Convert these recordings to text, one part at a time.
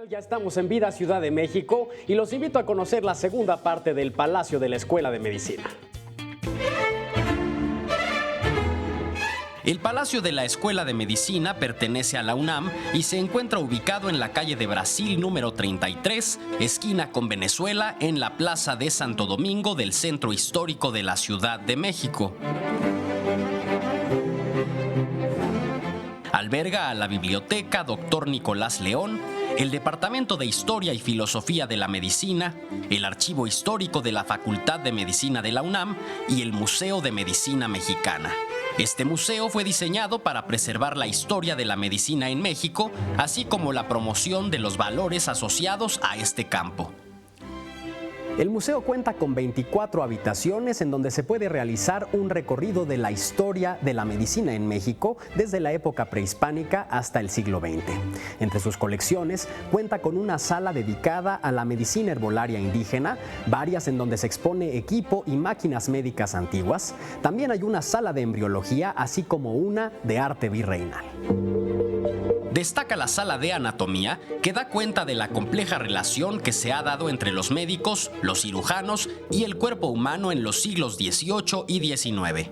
Ya estamos en Vida Ciudad de México y los invito a conocer la segunda parte del Palacio de la Escuela de Medicina. El Palacio de la Escuela de Medicina pertenece a la UNAM y se encuentra ubicado en la calle de Brasil número 33, esquina con Venezuela, en la Plaza de Santo Domingo del Centro Histórico de la Ciudad de México. Alberga a la Biblioteca Dr. Nicolás León, el Departamento de Historia y Filosofía de la Medicina, el Archivo Histórico de la Facultad de Medicina de la UNAM y el Museo de Medicina Mexicana. Este museo fue diseñado para preservar la historia de la medicina en México, así como la promoción de los valores asociados a este campo. El museo cuenta con 24 habitaciones en donde se puede realizar un recorrido de la historia de la medicina en México desde la época prehispánica hasta el siglo XX. Entre sus colecciones cuenta con una sala dedicada a la medicina herbolaria indígena, varias en donde se expone equipo y máquinas médicas antiguas. También hay una sala de embriología, así como una de arte virreinal. Destaca la sala de anatomía, que da cuenta de la compleja relación que se ha dado entre los médicos, los cirujanos y el cuerpo humano en los siglos XVIII y XIX.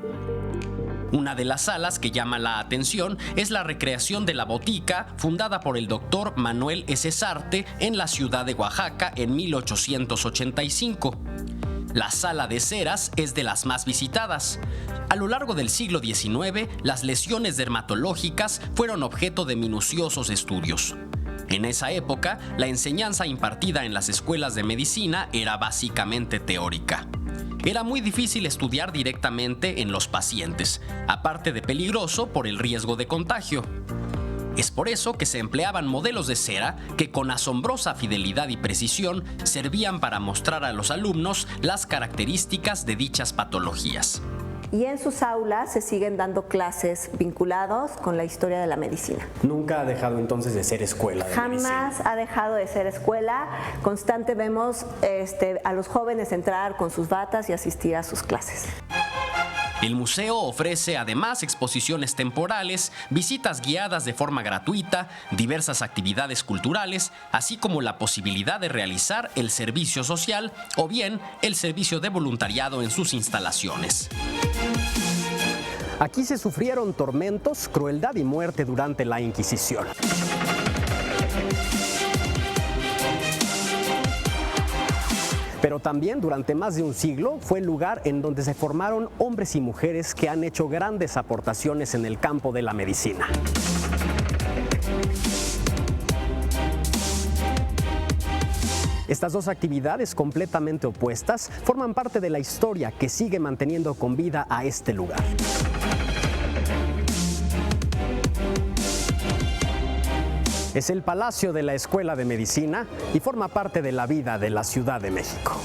Una de las salas que llama la atención es la recreación de la botica, fundada por el doctor Manuel S. Sarte en la ciudad de Oaxaca en 1885. La sala de ceras es de las más visitadas. A lo largo del siglo XIX, las lesiones dermatológicas fueron objeto de minuciosos estudios. En esa época, la enseñanza impartida en las escuelas de medicina era básicamente teórica. Era muy difícil estudiar directamente en los pacientes, aparte de peligroso por el riesgo de contagio. Es por eso que se empleaban modelos de cera que con asombrosa fidelidad y precisión servían para mostrar a los alumnos las características de dichas patologías. Y en sus aulas se siguen dando clases vinculados con la historia de la medicina. Nunca ha dejado entonces de ser escuela de medicina. Jamás ha dejado de ser escuela. Constante vemos a los jóvenes entrar con sus batas y asistir a sus clases. El museo ofrece además exposiciones temporales, visitas guiadas de forma gratuita, diversas actividades culturales, así como la posibilidad de realizar el servicio social o bien el servicio de voluntariado en sus instalaciones. Aquí se sufrieron tormentos, crueldad y muerte durante la Inquisición. Pero también durante más de un siglo fue el lugar en donde se formaron hombres y mujeres que han hecho grandes aportaciones en el campo de la medicina. Estas dos actividades completamente opuestas forman parte de la historia que sigue manteniendo con vida a este lugar. Es el Palacio de la Escuela de Medicina y forma parte de la vida de la Ciudad de México.